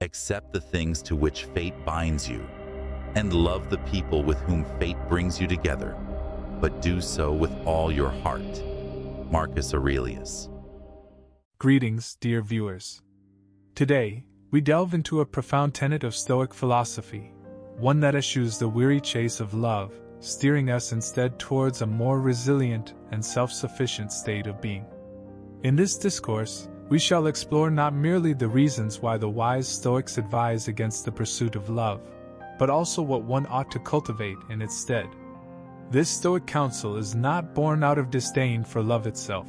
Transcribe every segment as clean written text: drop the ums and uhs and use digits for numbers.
Accept the things to which fate binds you, and love the people with whom fate brings you together, but do so with all your heart. Marcus Aurelius. Greetings, dear viewers. Today, we delve into a profound tenet of Stoic philosophy, one that eschews the weary chase of love, steering us instead towards a more resilient and self-sufficient state of being. In this discourse, we shall explore not merely the reasons why the wise Stoics advise against the pursuit of love, but also what one ought to cultivate in its stead. This Stoic counsel is not born out of disdain for love itself,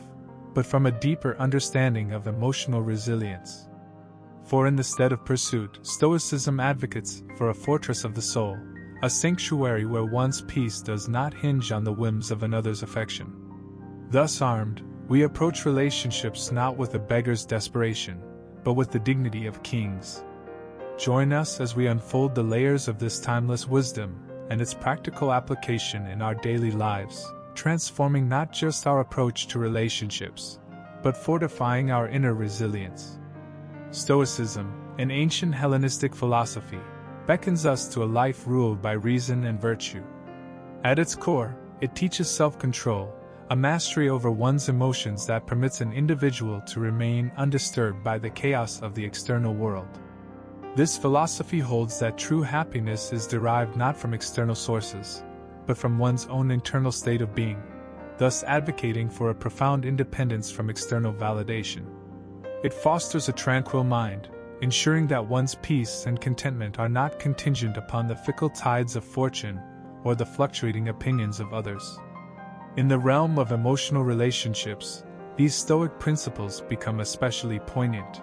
but from a deeper understanding of emotional resilience. For in the stead of pursuit, Stoicism advocates for a fortress of the soul, a sanctuary where one's peace does not hinge on the whims of another's affection. Thus armed, we approach relationships not with a beggar's desperation, but with the dignity of kings. Join us as we unfold the layers of this timeless wisdom and its practical application in our daily lives, transforming not just our approach to relationships, but fortifying our inner resilience. Stoicism, an ancient Hellenistic philosophy, beckons us to a life ruled by reason and virtue. At its core, it teaches self-control, a mastery over one's emotions that permits an individual to remain undisturbed by the chaos of the external world. This philosophy holds that true happiness is derived not from external sources, but from one's own internal state of being, thus advocating for a profound independence from external validation. It fosters a tranquil mind, ensuring that one's peace and contentment are not contingent upon the fickle tides of fortune or the fluctuating opinions of others. In the realm of emotional relationships, these Stoic principles become especially poignant.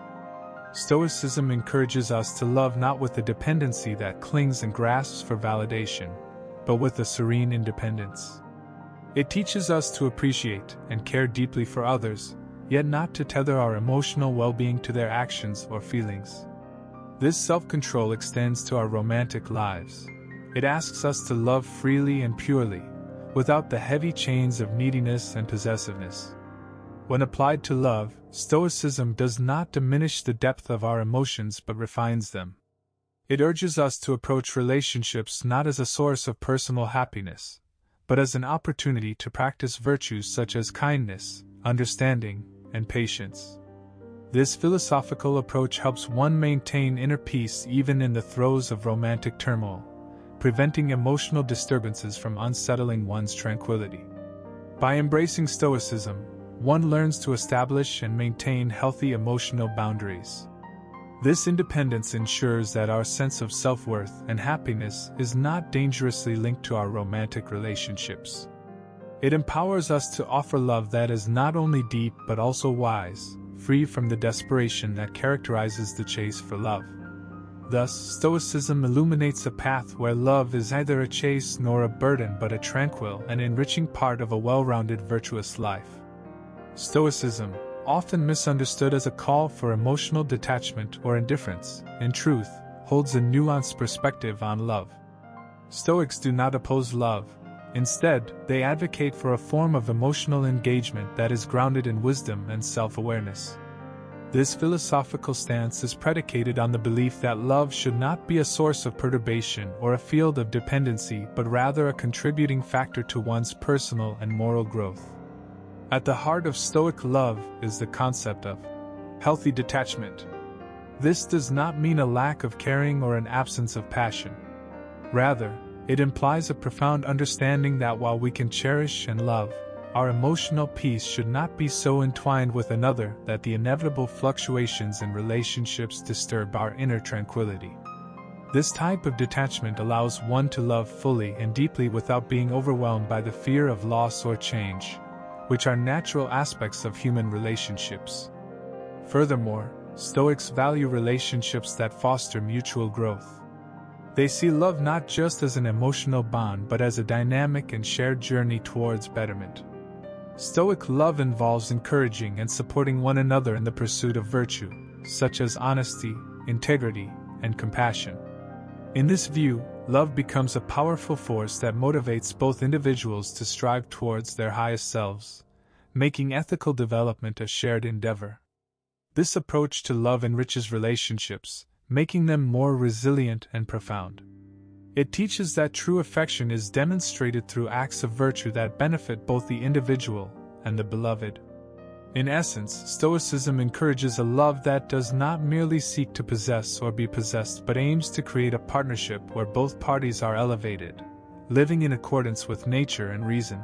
Stoicism encourages us to love not with the dependency that clings and grasps for validation, but with a serene independence. It teaches us to appreciate and care deeply for others, yet not to tether our emotional well-being to their actions or feelings. This self-control extends to our romantic lives. It asks us to love freely and purely, without the heavy chains of neediness and possessiveness. When applied to love, Stoicism does not diminish the depth of our emotions but refines them. It urges us to approach relationships not as a source of personal happiness, but as an opportunity to practice virtues such as kindness, understanding, and patience. This philosophical approach helps one maintain inner peace even in the throes of romantic turmoil, preventing emotional disturbances from unsettling one's tranquility. By embracing Stoicism, one learns to establish and maintain healthy emotional boundaries. This independence ensures that our sense of self-worth and happiness is not dangerously linked to our romantic relationships. It empowers us to offer love that is not only deep but also wise, free from the desperation that characterizes the chase for love. Thus, Stoicism illuminates a path where love is neither a chase nor a burden but a tranquil and enriching part of a well-rounded virtuous life. Stoicism, often misunderstood as a call for emotional detachment or indifference, in truth, holds a nuanced perspective on love. Stoics do not oppose love. Instead, they advocate for a form of emotional engagement that is grounded in wisdom and self-awareness. This philosophical stance is predicated on the belief that love should not be a source of perturbation or a field of dependency but rather a contributing factor to one's personal and moral growth. At the heart of Stoic love is the concept of healthy detachment. This does not mean a lack of caring or an absence of passion. Rather, it implies a profound understanding that while we can cherish and love, our emotional peace should not be so entwined with another that the inevitable fluctuations in relationships disturb our inner tranquility. This type of detachment allows one to love fully and deeply without being overwhelmed by the fear of loss or change, which are natural aspects of human relationships. Furthermore, Stoics value relationships that foster mutual growth. They see love not just as an emotional bond but as a dynamic and shared journey towards betterment. Stoic love involves encouraging and supporting one another in the pursuit of virtue, such as honesty, integrity, and compassion. In this view, love becomes a powerful force that motivates both individuals to strive towards their highest selves, making ethical development a shared endeavor. This approach to love enriches relationships, making them more resilient and profound. It teaches that true affection is demonstrated through acts of virtue that benefit both the individual and the beloved. In essence, Stoicism encourages a love that does not merely seek to possess or be possessed but aims to create a partnership where both parties are elevated, living in accordance with nature and reason.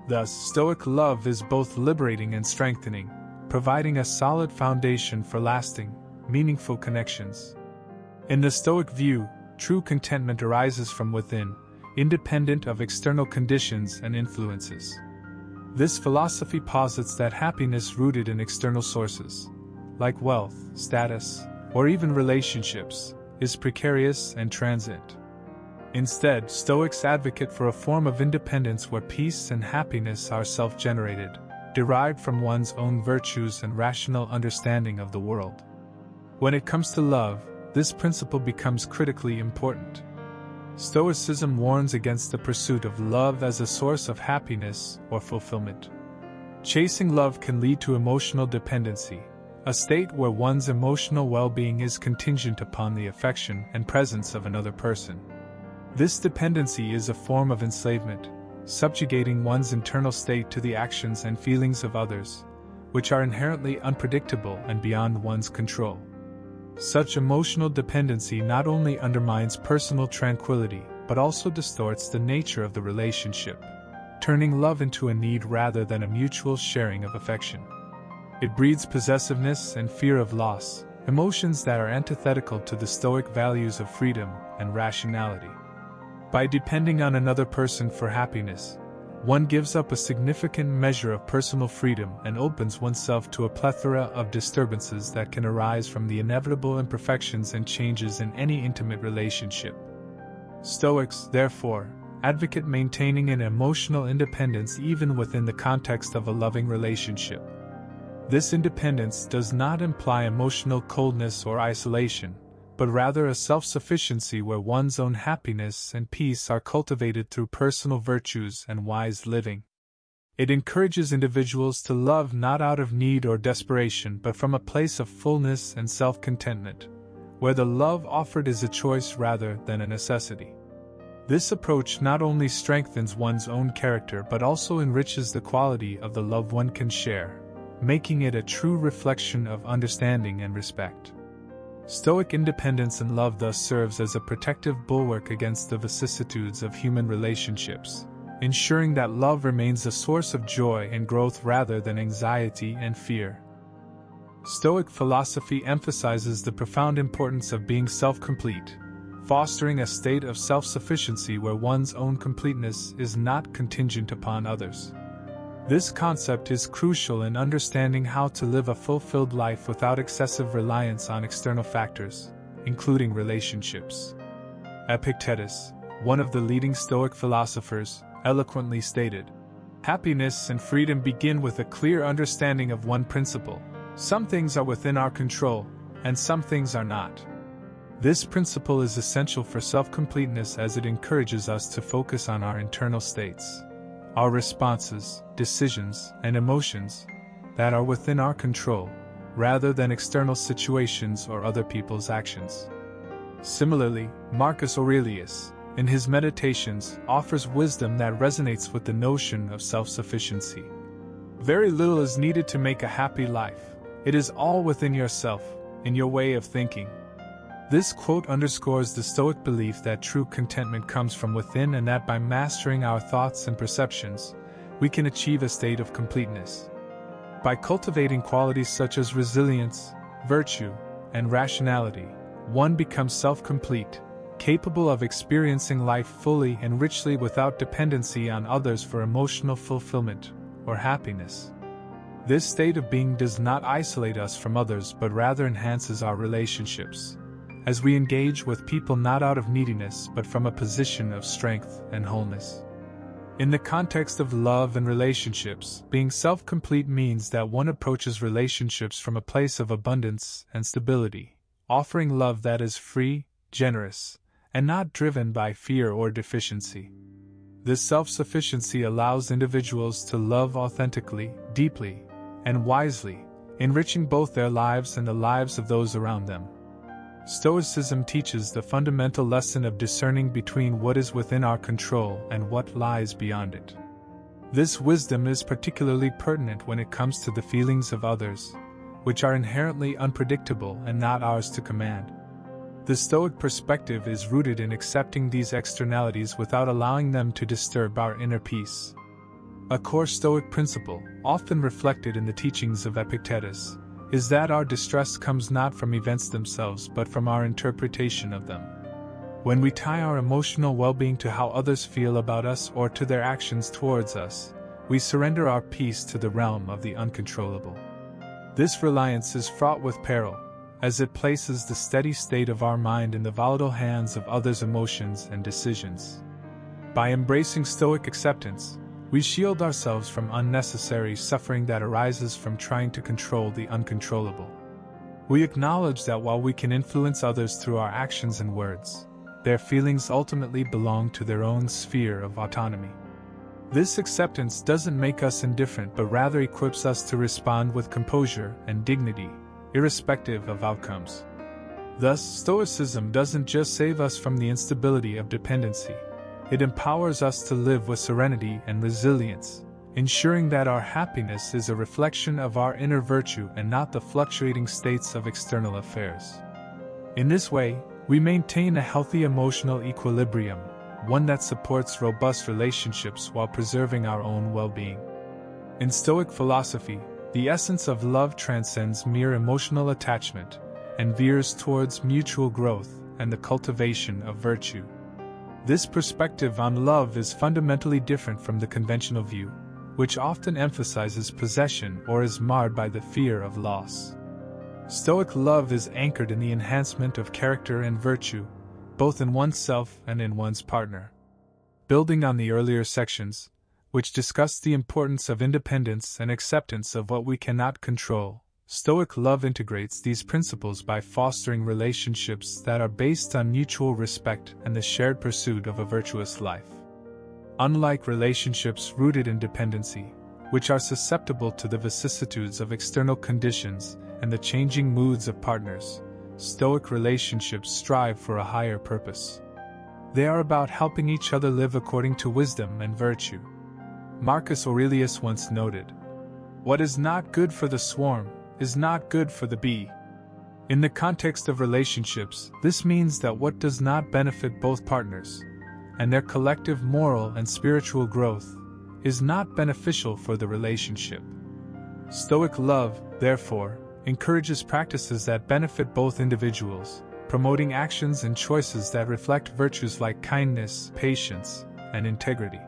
Thus, Stoic love is both liberating and strengthening, providing a solid foundation for lasting, meaningful connections. In the Stoic view, true contentment arises from within, independent of external conditions and influences. This philosophy posits that happiness rooted in external sources, like wealth, status, or even relationships, is precarious and transient. Instead, Stoics advocate for a form of independence where peace and happiness are self-generated, derived from one's own virtues and rational understanding of the world. When it comes to love, this principle becomes critically important. Stoicism warns against the pursuit of love as a source of happiness or fulfillment. Chasing love can lead to emotional dependency, a state where one's emotional well-being is contingent upon the affection and presence of another person. This dependency is a form of enslavement, subjugating one's internal state to the actions and feelings of others, which are inherently unpredictable and beyond one's control. Such emotional dependency not only undermines personal tranquility but also distorts the nature of the relationship, turning love into a need rather than a mutual sharing of affection. It breeds possessiveness and fear of loss, emotions that are antithetical to the Stoic values of freedom and rationality. By depending on another person for happiness, one gives up a significant measure of personal freedom and opens oneself to a plethora of disturbances that can arise from the inevitable imperfections and changes in any intimate relationship. Stoics, therefore, advocate maintaining an emotional independence even within the context of a loving relationship. This independence does not imply emotional coldness or isolation, but rather a self-sufficiency where one's own happiness and peace are cultivated through personal virtues and wise living. It encourages individuals to love not out of need or desperation but from a place of fullness and self-contentment, where the love offered is a choice rather than a necessity. This approach not only strengthens one's own character but also enriches the quality of the love one can share, making it a true reflection of understanding and respect. Stoic independence and love thus serves as a protective bulwark against the vicissitudes of human relationships, ensuring that love remains a source of joy and growth rather than anxiety and fear. Stoic philosophy emphasizes the profound importance of being self-complete, fostering a state of self-sufficiency where one's own completeness is not contingent upon others. This concept is crucial in understanding how to live a fulfilled life without excessive reliance on external factors, including relationships. Epictetus, one of the leading Stoic philosophers, eloquently stated, "Happiness and freedom begin with a clear understanding of one principle: some things are within our control, and some things are not." This principle is essential for self-completeness as it encourages us to focus on our internal states, our responses, decisions, and emotions that are within our control, rather than external situations or other people's actions. Similarly, Marcus Aurelius, in his Meditations, offers wisdom that resonates with the notion of self-sufficiency. Very little is needed to make a happy life. It is all within yourself, in your way of thinking. This quote underscores the Stoic belief that true contentment comes from within and that by mastering our thoughts and perceptions, we can achieve a state of completeness. By cultivating qualities such as resilience, virtue, and rationality, one becomes self-complete, capable of experiencing life fully and richly without dependency on others for emotional fulfillment or happiness. This state of being does not isolate us from others but rather enhances our relationships, as we engage with people not out of neediness but from a position of strength and wholeness. In the context of love and relationships, being self-complete means that one approaches relationships from a place of abundance and stability, offering love that is free, generous, and not driven by fear or deficiency. This self-sufficiency allows individuals to love authentically, deeply, and wisely, enriching both their lives and the lives of those around them. Stoicism teaches the fundamental lesson of discerning between what is within our control and what lies beyond it. This wisdom is particularly pertinent when it comes to the feelings of others, which are inherently unpredictable and not ours to command. The Stoic perspective is rooted in accepting these externalities without allowing them to disturb our inner peace. A core Stoic principle, often reflected in the teachings of Epictetus, is that our distress comes not from events themselves but from our interpretation of them. When we tie our emotional well-being to how others feel about us or to their actions towards us, we surrender our peace to the realm of the uncontrollable. This reliance is fraught with peril, as it places the steady state of our mind in the volatile hands of others' emotions and decisions. By embracing Stoic acceptance, we shield ourselves from unnecessary suffering that arises from trying to control the uncontrollable. We acknowledge that while we can influence others through our actions and words, their feelings ultimately belong to their own sphere of autonomy. This acceptance doesn't make us indifferent but rather equips us to respond with composure and dignity, irrespective of outcomes. Thus, Stoicism doesn't just save us from the instability of dependency. It empowers us to live with serenity and resilience, ensuring that our happiness is a reflection of our inner virtue and not the fluctuating states of external affairs. In this way, we maintain a healthy emotional equilibrium, one that supports robust relationships while preserving our own well-being. In Stoic philosophy, the essence of love transcends mere emotional attachment and veers towards mutual growth and the cultivation of virtue. This perspective on love is fundamentally different from the conventional view, which often emphasizes possession or is marred by the fear of loss. Stoic love is anchored in the enhancement of character and virtue, both in oneself and in one's partner. Building on the earlier sections, which discussed the importance of independence and acceptance of what we cannot control, Stoic love integrates these principles by fostering relationships that are based on mutual respect and the shared pursuit of a virtuous life. Unlike relationships rooted in dependency, which are susceptible to the vicissitudes of external conditions and the changing moods of partners, Stoic relationships strive for a higher purpose. They are about helping each other live according to wisdom and virtue. Marcus Aurelius once noted, "What is not good for the swarm is not good for the bee." In the context of relationships, this means that what does not benefit both partners, and their collective moral and spiritual growth, is not beneficial for the relationship. Stoic love, therefore, encourages practices that benefit both individuals, promoting actions and choices that reflect virtues like kindness, patience, and integrity.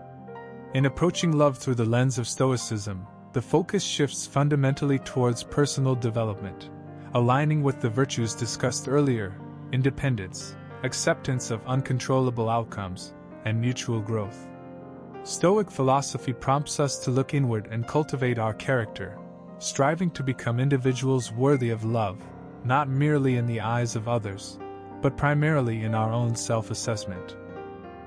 In approaching love through the lens of Stoicism, the focus shifts fundamentally towards personal development, aligning with the virtues discussed earlier: independence, acceptance of uncontrollable outcomes, and mutual growth. Stoic philosophy prompts us to look inward and cultivate our character, striving to become individuals worthy of love, not merely in the eyes of others, but primarily in our own self-assessment.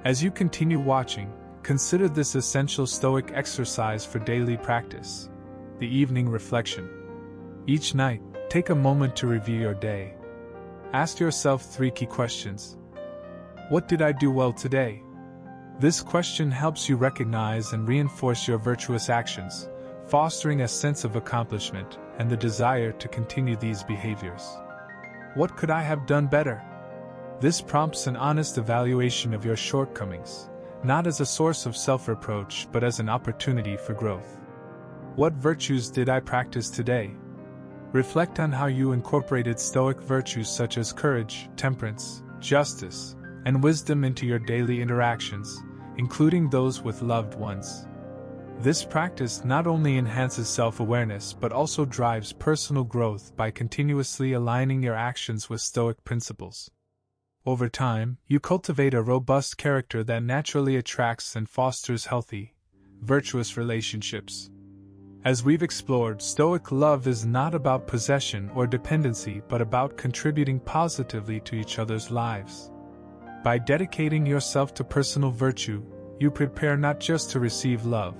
As you continue watching, consider this essential Stoic exercise for daily practice: the evening reflection. Each night, take a moment to review your day. Ask yourself 3 key questions. What did I do well today? This question helps you recognize and reinforce your virtuous actions, fostering a sense of accomplishment and the desire to continue these behaviors. What could I have done better? This prompts an honest evaluation of your shortcomings, not as a source of self-reproach but as an opportunity for growth. What virtues did I practice today? Reflect on how you incorporated Stoic virtues such as courage, temperance, justice, and wisdom into your daily interactions, including those with loved ones. This practice not only enhances self-awareness but also drives personal growth by continuously aligning your actions with Stoic principles. Over time, you cultivate a robust character that naturally attracts and fosters healthy, virtuous relationships. As we've explored, Stoic love is not about possession or dependency but about contributing positively to each other's lives. By dedicating yourself to personal virtue, you prepare not just to receive love,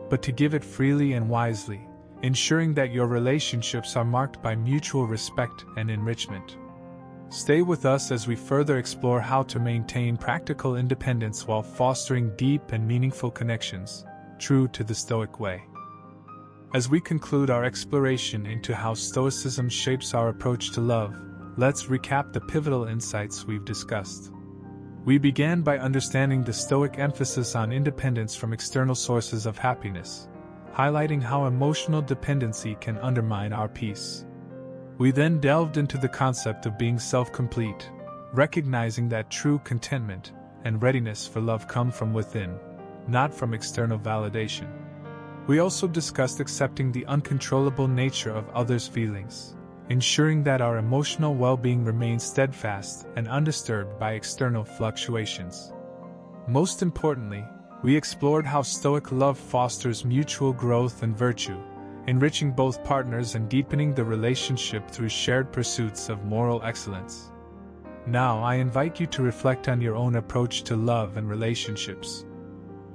but to give it freely and wisely, ensuring that your relationships are marked by mutual respect and enrichment. Stay with us as we further explore how to maintain practical independence while fostering deep and meaningful connections, true to the Stoic way. As we conclude our exploration into how Stoicism shapes our approach to love, let's recap the pivotal insights we've discussed. We began by understanding the Stoic emphasis on independence from external sources of happiness, highlighting how emotional dependency can undermine our peace. We then delved into the concept of being self-complete, recognizing that true contentment and readiness for love come from within, not from external validation. We also discussed accepting the uncontrollable nature of others' feelings, ensuring that our emotional well-being remains steadfast and undisturbed by external fluctuations. Most importantly, we explored how Stoic love fosters mutual growth and virtue, enriching both partners and deepening the relationship through shared pursuits of moral excellence. Now I invite you to reflect on your own approach to love and relationships.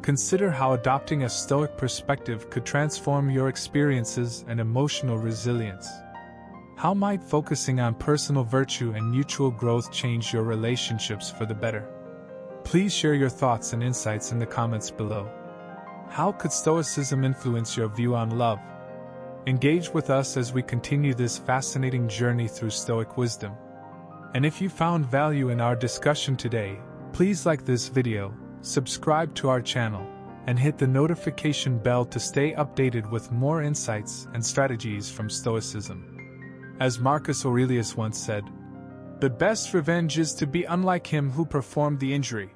Consider how adopting a Stoic perspective could transform your experiences and emotional resilience. How might focusing on personal virtue and mutual growth change your relationships for the better? Please share your thoughts and insights in the comments below. How could Stoicism influence your view on love? Engage with us as we continue this fascinating journey through Stoic wisdom. And if you found value in our discussion today, please like this video, subscribe to our channel, and hit the notification bell to stay updated with more insights and strategies from Stoicism. As Marcus Aurelius once said, "The best revenge is to be unlike him who performed the injury."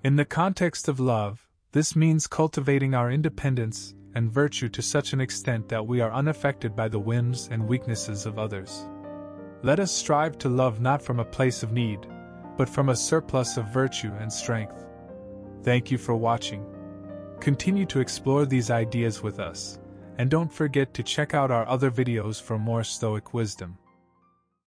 In the context of love, this means cultivating our independence and virtue to such an extent that we are unaffected by the whims and weaknesses of others. Let us strive to love not from a place of need, but from a surplus of virtue and strength. Thank you for watching. Continue to explore these ideas with us, and don't forget to check out our other videos for more Stoic wisdom.